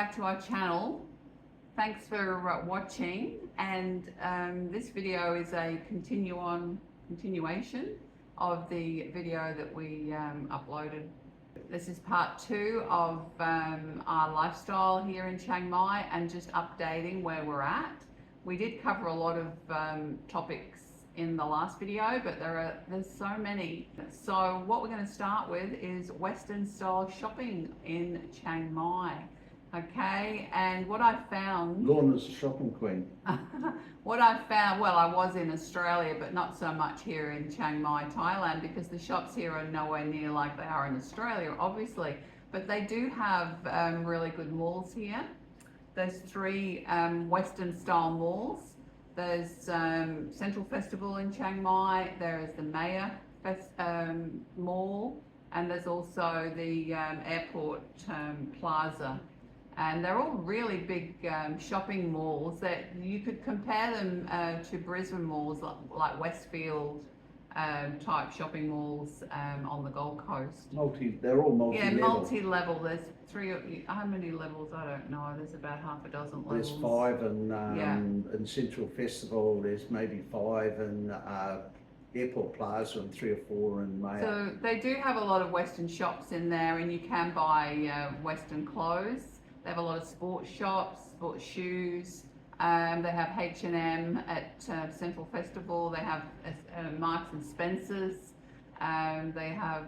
back to our channel. Thanks for watching, and this video is a continuation of the video that we uploaded. This is part 2 of our lifestyle here in Chiang Mai and just updating where we're at. We did cover a lot of topics in the last video, but there's so many. So what we're going to start with is Western style shopping in Chiang Mai. Okay, and what I found... Lorna's a shopping queen. What I found, well, I was in Australia, but not so much here in Chiang Mai, Thailand, because the shops here are nowhere near like they are in Australia, obviously. But they do have really good malls here. There's 3 Western style malls. There's Central Festival in Chiang Mai, there is the Maya Mall, and there's also the Airport Plaza. And they're all really big shopping malls that you could compare them to Brisbane malls like Westfield type shopping malls on the Gold Coast. They're all multi-level. Yeah, multi-level. There's 3, how many levels? I don't know. There's about half a dozen levels. There's 5 in Central Festival. There's maybe 5 in Airport Plaza and 3 or 4 in Maya. So they do have a lot of Western shops in there, and you can buy Western clothes. They have a lot of sports shops, sports shoes. They have H&M at Central Festival. They have Marks and Spencer's. They have,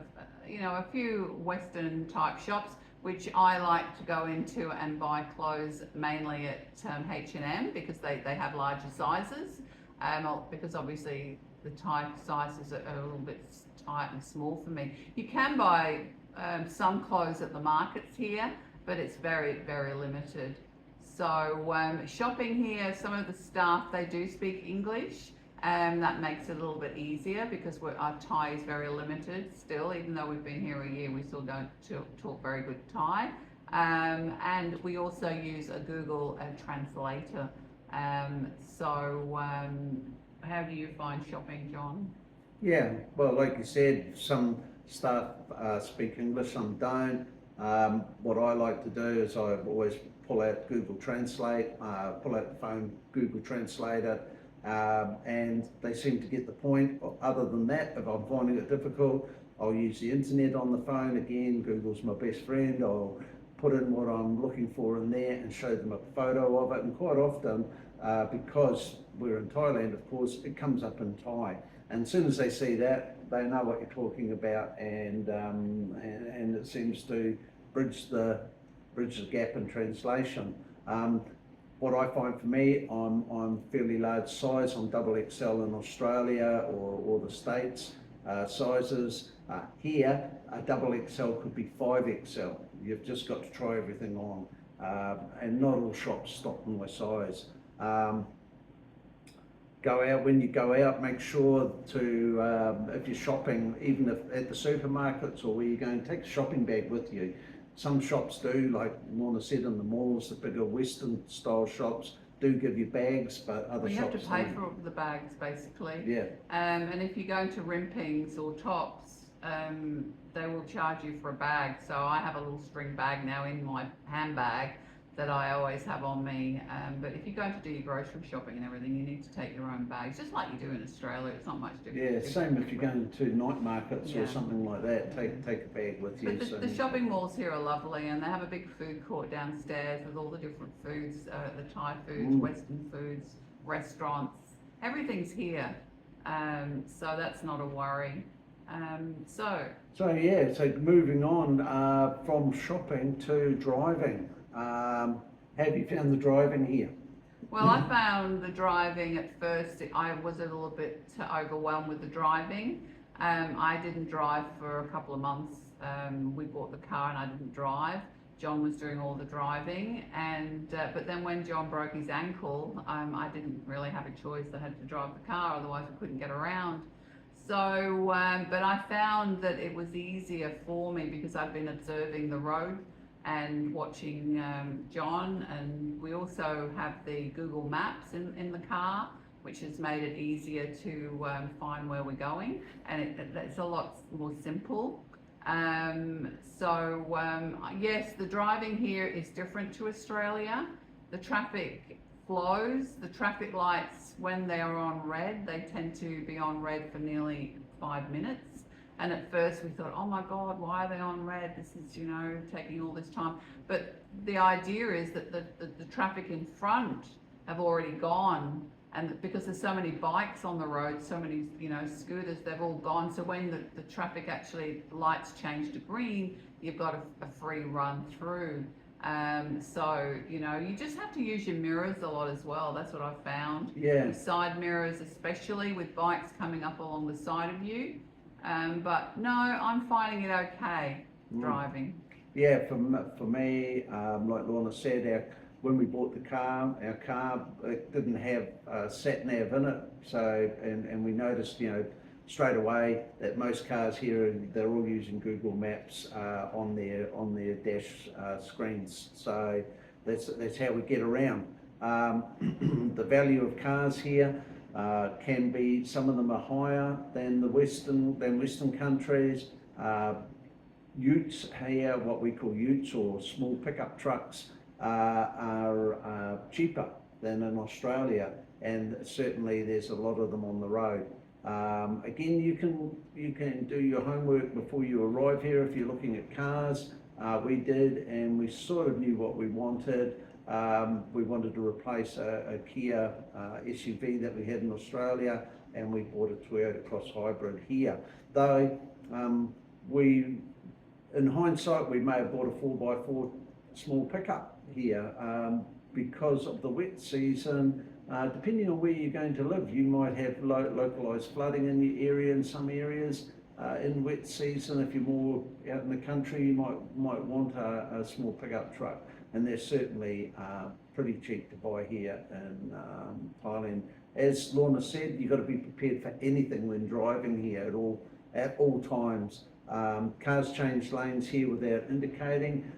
a few Western type shops, which I like to go into and buy clothes mainly at H&M because they have larger sizes. Because obviously the Thai sizes are a little bit tight and small for me. You can buy some clothes at the markets here, but it's very, very limited. So shopping here, some of the staff, they do speak English, and that makes it a little bit easier because our Thai is very limited still. Even though we've been here a year, we still don't talk very good Thai. And we also use a Google translator. How do you find shopping, John? Yeah, well, like you said, some staff speak English, some don't. What I like to do is I always pull out Google Translate, pull out the phone, Google Translate it, and they seem to get the point. Other than that, if I'm finding it difficult, I'll use the internet on the phone. Again, Google's my best friend. I'll put in what I'm looking for in there and show them a photo of it. And quite often, because we're in Thailand, of course, it comes up in Thai. And as soon as they see that, they know what you're talking about, and it seems to bridge the gap in translation. What I find for me, I'm fairly large size. I'm XXL in Australia or the States sizes. Here, a XXL could be 5XL. You've just got to try everything on, and not all shops stock my size. When you go out, make sure to, if you're shopping, even if at the supermarkets or where you're going, take a shopping bag with you. Some shops do, like Lorna said, in the malls, the bigger Western style shops do give you bags, but other shops you have to pay for the bags, basically. Yeah. And if you go to Rimpings or Tops, they will charge you for a bag. So I have a little string bag now in my handbag that I always have on me, but if you're going to do your grocery shopping and everything, you need to take your own bags, just like you do in Australia. It's not much different. Yeah, same if you're going to night markets or something like that, take a bag with you. But the shopping malls here are lovely, and they have a big food court downstairs with all the different foods, the Thai foods, Western foods, restaurants, everything's here, so that's not a worry. So moving on from shopping to driving. Have you found the driving here? Well, I found the driving at first, I was a little bit overwhelmed with the driving. I didn't drive for a couple of months. We bought the car and I didn't drive. John was doing all the driving, and but then when John broke his ankle, I didn't really have a choice. I had to drive the car, otherwise I couldn't get around. So, but I found that it was easier for me because I've been observing the road and watching John, and we also have the Google Maps in the car, which has made it easier to find where we're going, and it's a lot more simple. Yes, the driving here is different to Australia. The traffic flows, the traffic lights, when they are on red, they tend to be on red for nearly 5 minutes. And at first we thought, oh my God, why are they on red? This is, taking all this time. But the idea is that the traffic in front have already gone, and because there's so many bikes on the road, so many, scooters, they've all gone. So when the traffic actually lights change to green, you've got a free run through. You just have to use your mirrors a lot as well. That's what I've found. Yeah. Your side mirrors, especially with bikes coming up along the side of you. But no, I'm finding it okay driving. Yeah, for me, like Lorna said, when we bought the car, our car, it didn't have sat nav in it. So, and we noticed, straight away that most cars here, they're all using Google Maps on their dash screens. So that's how we get around. The value of cars here can be, some of them are higher than Western countries. Utes here, what we call utes or small pickup trucks, are cheaper than in Australia, and certainly there's a lot of them on the road. Again, you can do your homework before you arrive here if you're looking at cars. We did, and we sort of knew what we wanted. We wanted to replace a Kia SUV that we had in Australia, and we bought a Toyota Cross Hybrid here. Though in hindsight, we may have bought a 4x4 small pickup here because of the wet season. Depending on where you're going to live, you might have localised flooding in your area in some areas. In wet season, if you're more out in the country, you might want a small pickup truck, and they're certainly pretty cheap to buy here in Thailand. As Lorna said, you've got to be prepared for anything when driving here at all times. Cars change lanes here without indicating.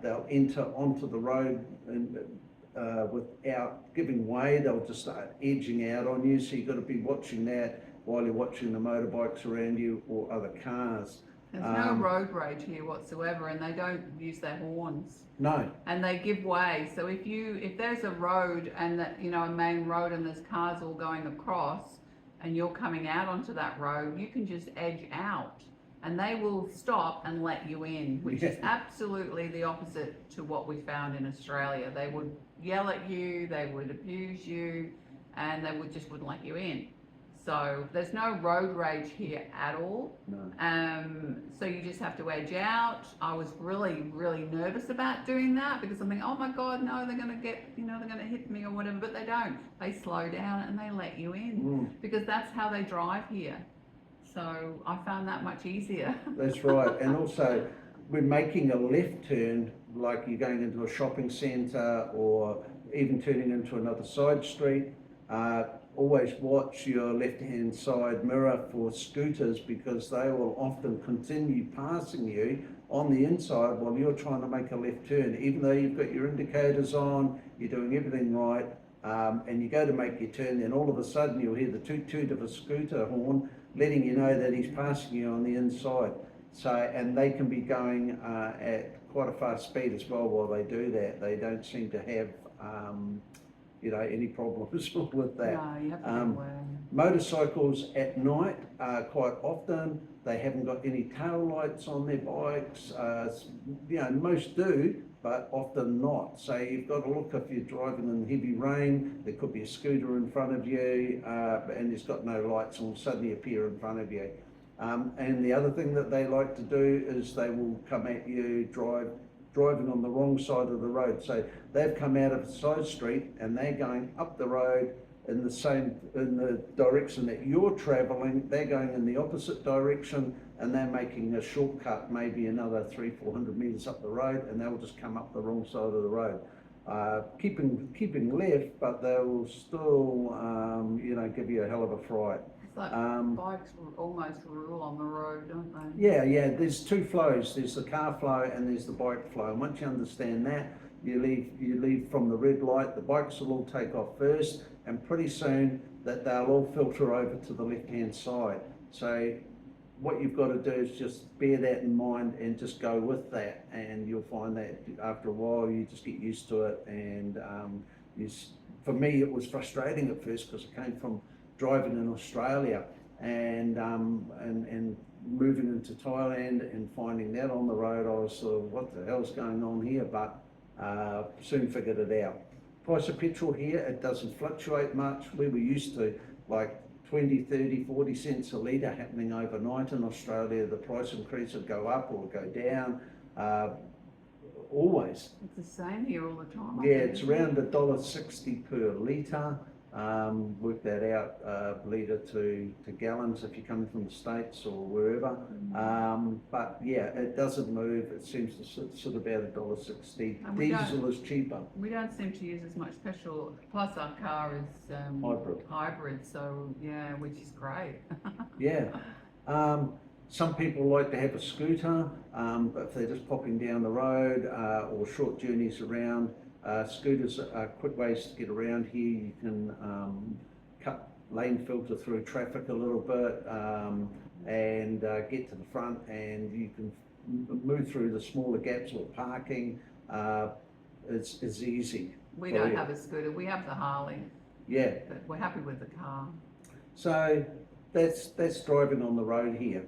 They'll enter onto the road and without giving way. They'll just start edging out on you, so you've got to be watching that while you're watching the motorbikes around you or other cars. There's no road rage here whatsoever, and they don't use their horns. No. And they give way. So if there's a road and that, a main road, and there's cars all going across, and you're coming out onto that road, you can just edge out, and they will stop and let you in, which is absolutely the opposite to what we found in Australia. They would yell at you, they would abuse you, and they wouldn't let you in. So there's no road rage here at all. No. So you just have to edge out. I was really, really nervous about doing that because I'm thinking, oh my God, no, they're going to hit me or whatever, but they don't. They slow down and they let you in because that's how they drive here. So I found that much easier. That's right. And also, when making a left turn, like you're going into a shopping centre or even turning into another side street, always watch your left-hand side mirror for scooters, because they will often continue passing you on the inside while you're trying to make a left turn. Even though you've got your indicators on, you're doing everything right, and you go to make your turn, then all of a sudden you'll hear the toot-toot of a scooter horn letting you know that he's passing you on the inside. So, and they can be going at quite a fast speed as well while they do that. They don't seem to have any problems with that. No, you have to be aware. Motorcycles at night, quite often, they haven't got any tail lights on their bikes. Most do, but often not. So you've got to look, if you're driving in heavy rain, there could be a scooter in front of you, and it's got no lights, and will suddenly appear in front of you. And the other thing that they like to do is they will come at you driving on the wrong side of the road. So they've come out of a side street and they're going up the road in the direction that you're traveling. They're going in the opposite direction, and they're making a shortcut, maybe another 300-400 meters up the road, and they'll just come up the wrong side of the road. Keeping left, but they will still, give you a hell of a fright. It's like bikes almost rule on the road, don't they? Yeah. There's two flows. There's the car flow and there's the bike flow. And once you understand that, you leave from the red light. The bikes will all take off first, and pretty soon that they'll all filter over to the left-hand side. So what you've got to do is just bear that in mind and just go with that, and you'll find that after a while you just get used to it. And for me, it was frustrating at first because I came from driving in Australia and moving into Thailand and finding that on the road. I was sort of, what the hell's going on here? But soon figured it out. Price of petrol here, it doesn't fluctuate much. We were used to like 20, 30, 40 cents a litre happening overnight in Australia. The price increase would go up or go down, always. It's the same here all the time. Yeah, it's around $1.60 per litre. Work that out, litre to gallons if you're coming from the States or wherever. But yeah, it doesn't move. It seems to sit about $1.60. Diesel is cheaper. We don't seem to use as much petrol. Plus, our car is hybrid, so yeah, which is great. Yeah. Some people like to have a scooter, but if they're just popping down the road or short journeys around. Scooters are quick ways to get around here. You can cut lane filter through traffic a little bit and get to the front, and you can move through the smaller gaps or parking. It's easy. We don't have a scooter. We have the Harley. Yeah. But we're happy with the car. So that's driving on the road here.